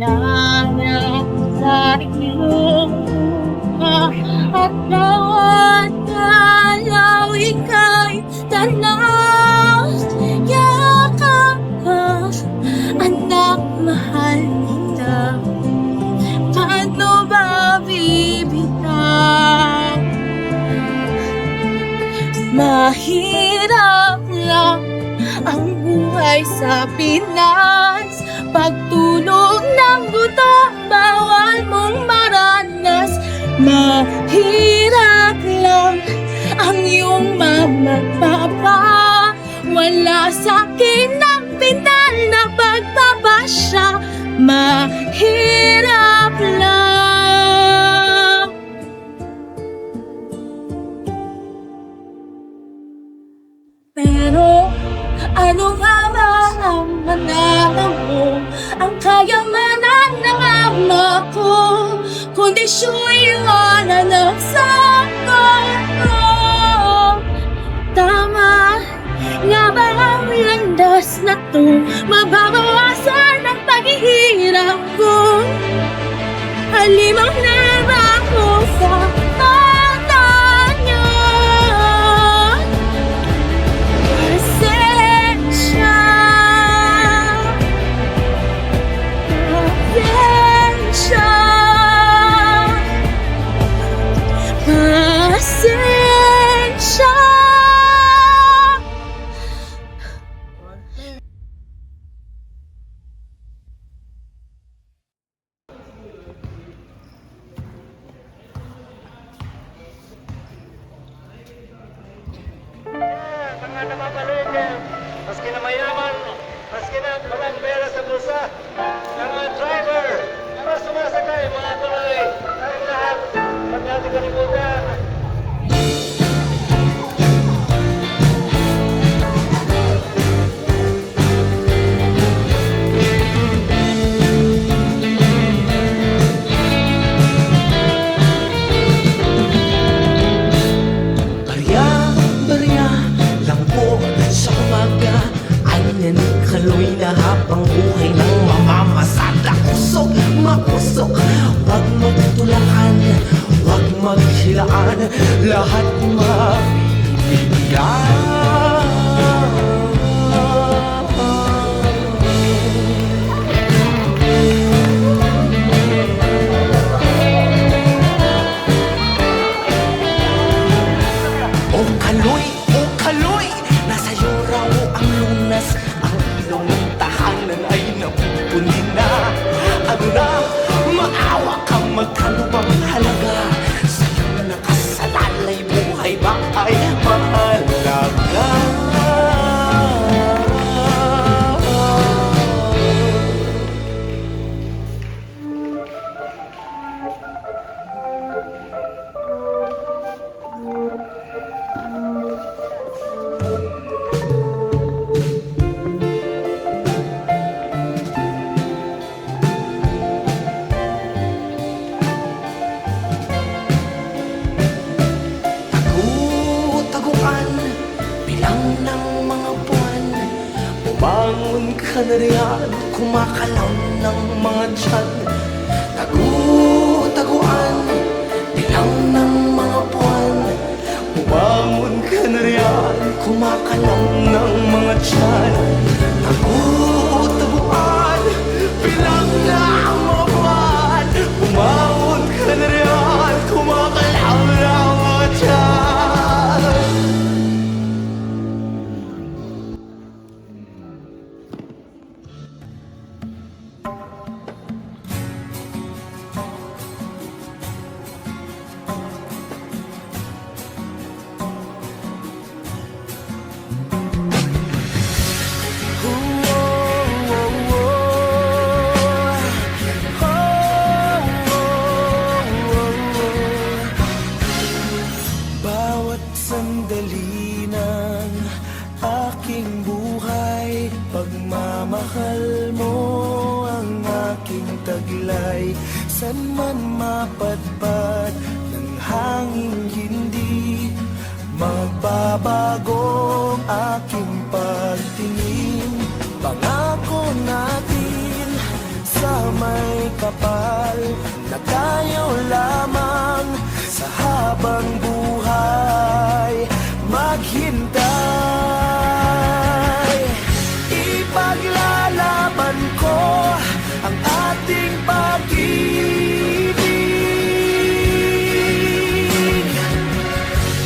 pinangarap sa iyong mukha at bawat galaw ika'y tanaw. Yakap ka, anak, mahal kita. Paano ba bibitaw? Mahirap lang ang buhay sa Pinas. Pagtulog ng gutom, bawal mong maranas. Mahirap lang ang iyong mama at papa. Wala sa'kin ng pinal na pagpapasya. Mahirap lang. Pero ano nga ba ang manarap mo? Ang kayamanan ng ama ko, kundi siya'y iwanan sa ko. Tama nga ba ang landas na to? Mababawasan ang paghihirap ko. Halimang narako sa mata niyo. Pasensya, pasensya, pasensya. Mga namamaligya, maski na mayaman, maski na walang pera sa bulsa, mga driver, mga sumasakay, mga tuloy, tayong lahat, pag natin kalimutan. Barya lang po sa umaga ay nanikaloy na habang buhay ng mamamasada. Kusok, makusok, wag magtulakan, wag maghilaan, lahat O kaloy, nasa iyo raw ang lunas. Ang ilaw ng tahanan ay napupunin na. Ano na, maawa kang magkano bang halaga? Sa'yo nakasalalay, buhay ba ay mahalaga? Bilang ng mga buwan, bumangon ka na riyan, kumakalaw ng mga tiyan. Tagu-taguan, bilang ng mga buwan, bumangon ka na riyan, kumakalaw ng mga tiyan. Tagu-taguan, bilang ng mga buwan, bumangon ka na riyan, kumakalaw ng mga tiyan. Bawat sandali ng aking buhay, pagmamahal mo ang aking taglay. San man mapadpad ng hangin, hindi magbabago ang aking pagtingin. Pangako natin sa may kapal na tayo lamang sa habang buhay maghintay. Ipaglalaban ko ang ating pag-ibig.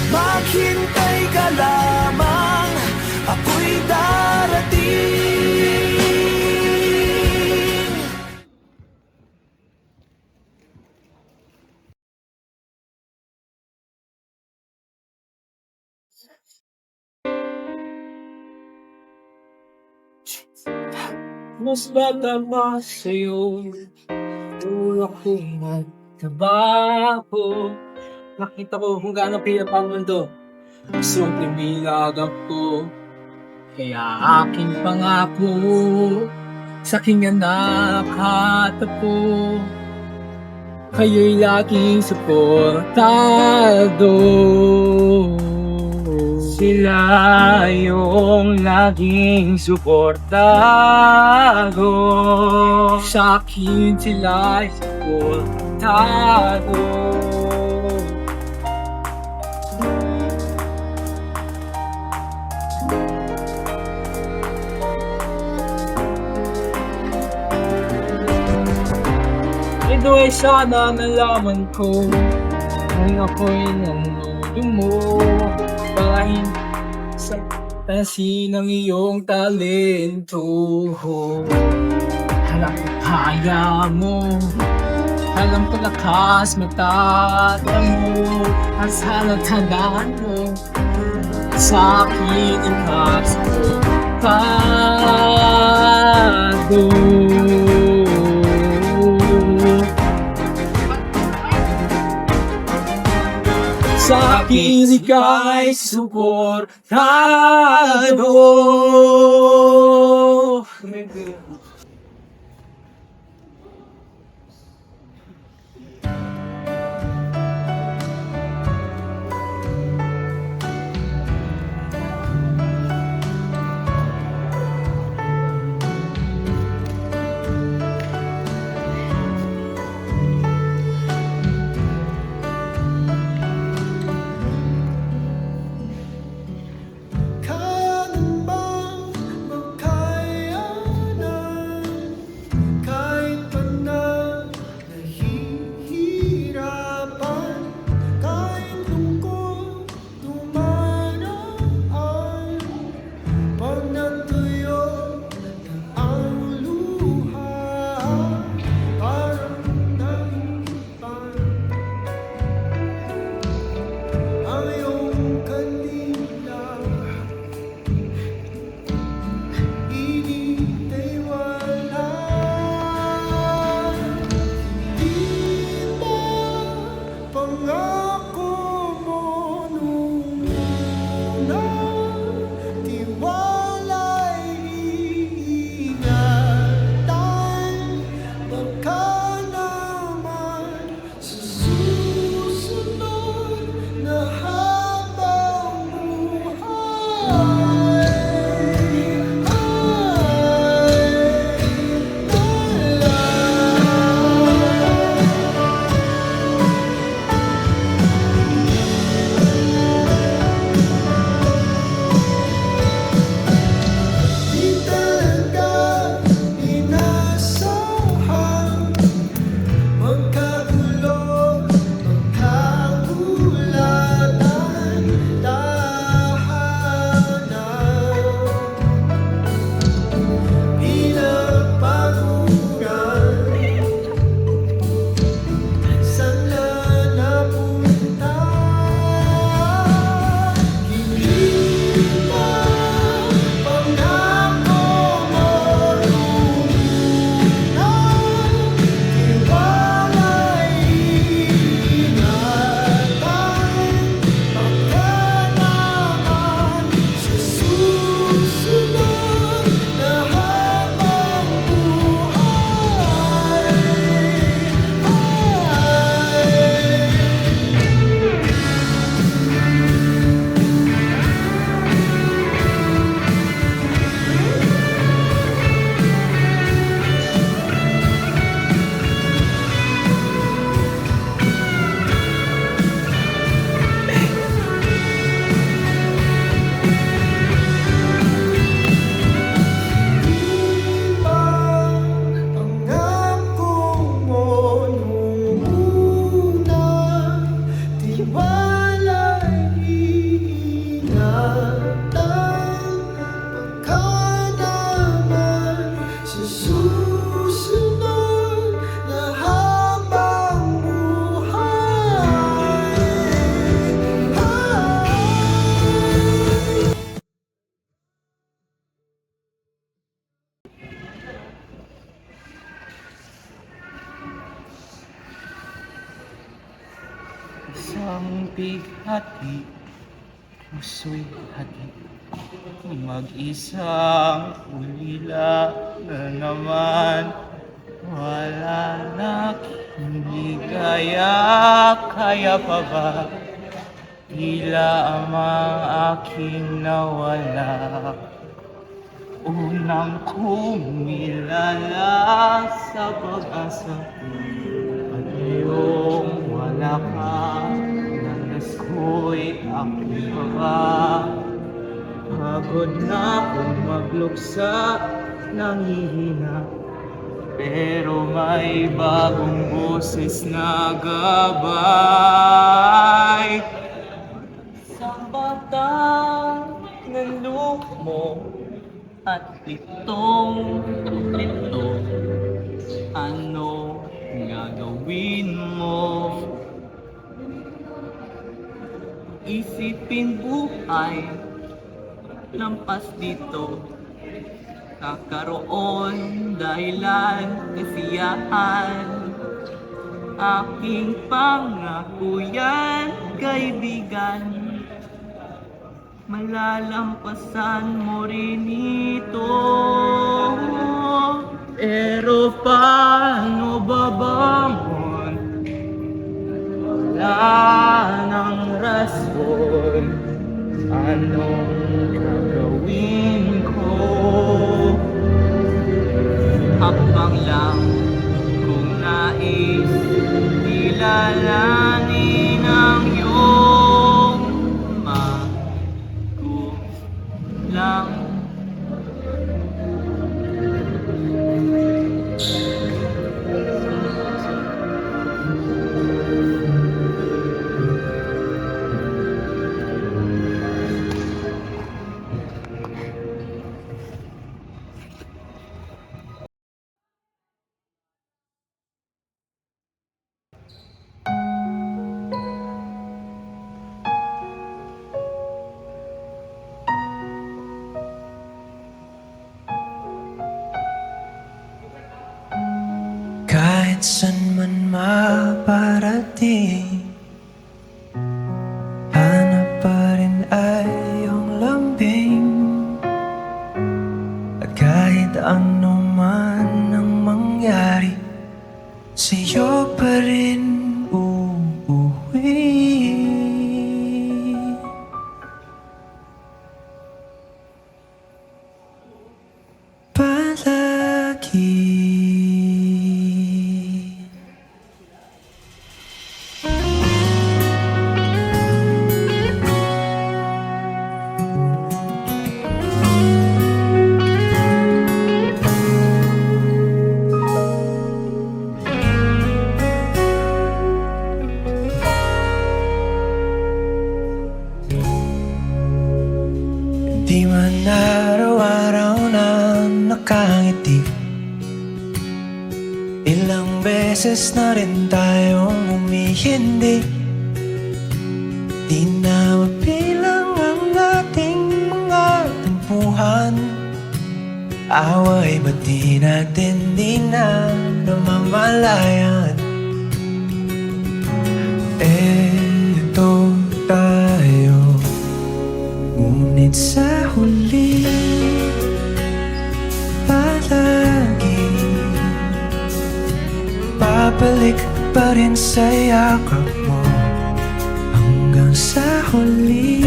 Maghintay ka lamang, ako'y darating. Mas bata pa sa'yo, tulak kong magtrabaho. Nakita ko kung gaano pinapa ang mundo, gusto kong pinilagap ko. Kaya aking pangako, sa aking anak at apo, kayo'y laging suportado. Sila yung laging suportado. Sa akin sila'y suportado. Ito ay sana nalaman ko kung ako'y nanunood mo. Parahin sa tasin ng iyong talento. Alam ko kaya mo, alam ko lakas magtatamo. At sana tandaan mo, sa akin ikasultado. Sa akin ika'y suportado. Kailan bang magkaya na Isang bighati, puso'y hati, mag-isang ulila na naman. Wala na hindi kaya pa ba? Tila amang aking nawala. Unang kumilala sa pag-asa, at iyong wala ka. Landas ko'y aking baba. Pagod na akong magluksa, nangihina, pero may bagong boses na gabay. Sa batang ng luho mo at litong lito, ano gagawin mo? Isipin buhay, lampas dito, kakaroon dahilan kasiyahan. Aking pangako yan, kaibigan, malalampasan mo rin ito. Pero paano babangon? Wala nang rason. Anong gagawin ko? Habang lang kung nais kilalanin ang iyong magulang. Kahit san man maparating, hanap pa rin ay iyong lambing. At kahit ano man ang mangyari, sa'yo pa rin uuwi. Palagi. Di man araw-araw na nakangiti, ilang beses na rin tayong umihindi. Di na mapilang ang ating mga tampuhan. Away ba't di natin di na namamalayan? Eto tayo, ngunit sa huli palagi babalik pa rin sa yakap mo hanggang sa huli.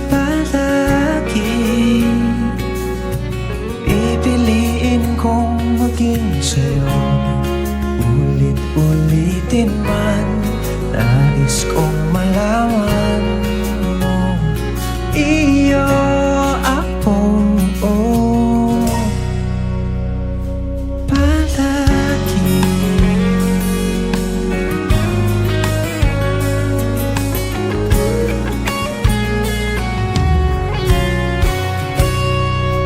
Palagi pipiliin kong maging sa'yo, ulit-ulitin man. Nais kong malaman mo, iyo ako, palagi.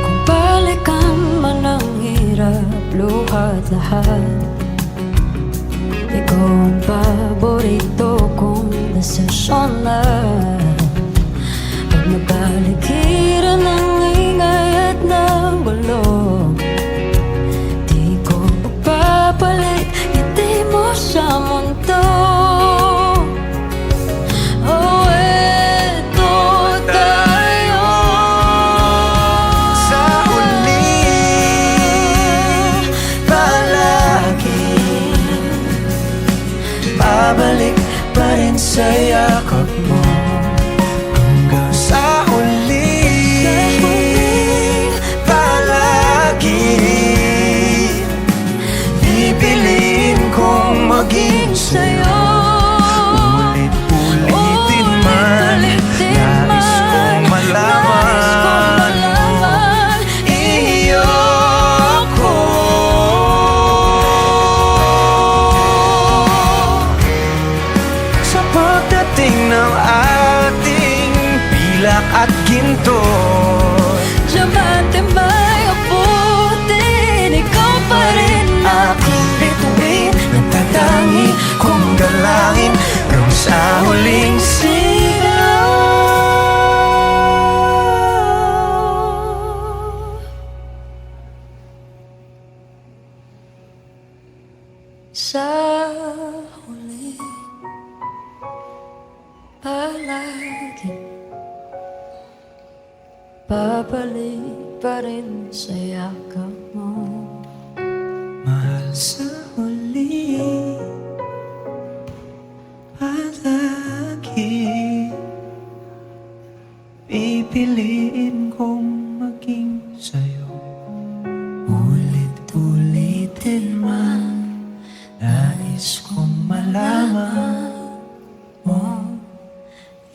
Kung balikan man ang hirap, luhat lahat, ikaw ang paborito kong desisyon na. Pag nabalikiran ng ingay at ng gulo, di ko papalit ngiti mo sa mundo. sa yakap mo hanggang sa huli. Palagi pipiliin kong maging sa'yo. Ulit-ulitin man, nais kong malaman iyo ko. Sa pagdating ng ating pilak at ginto, Diamante may abutin, ikaw pa rin aking bituin, nagtatangi kong dalangin hanggang sa huling sigaw. sa huli. Palagi babalik pa rin sa yakap mo. Mahal sa huli, palagi pipiliin kong maging sa'yo. Ulit-ulitin man, nais kong malaman mo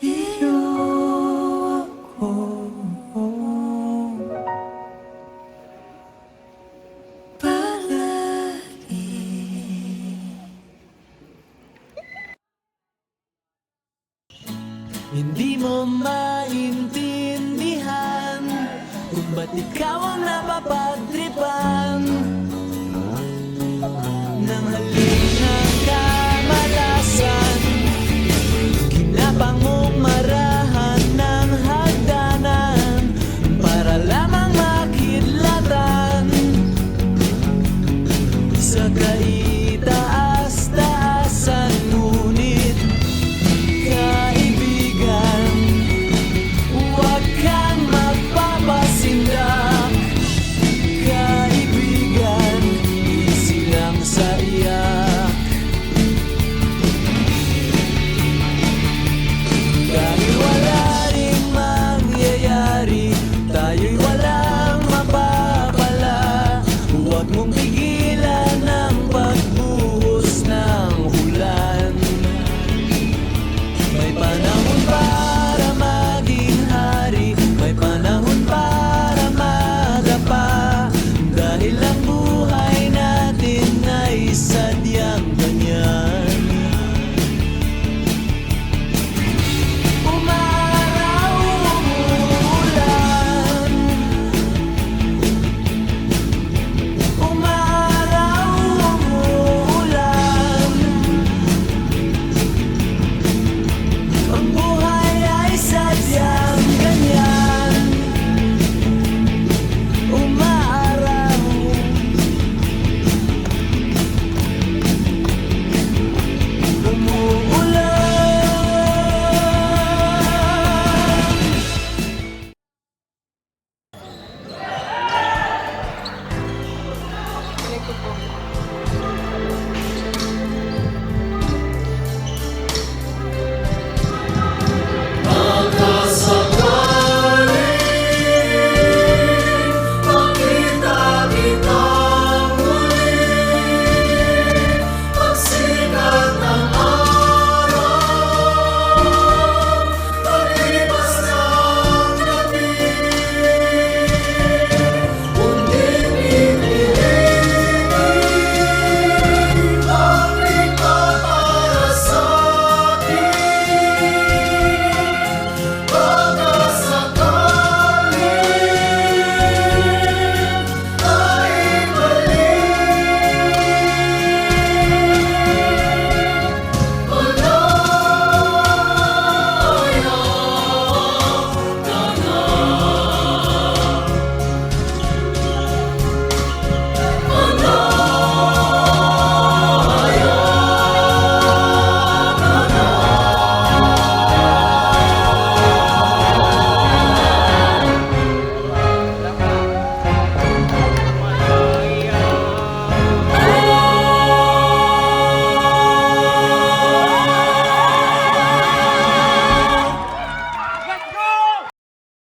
iyo ako. Hindi mo maintindihan kung ba't ikaw ang napapagtripan ng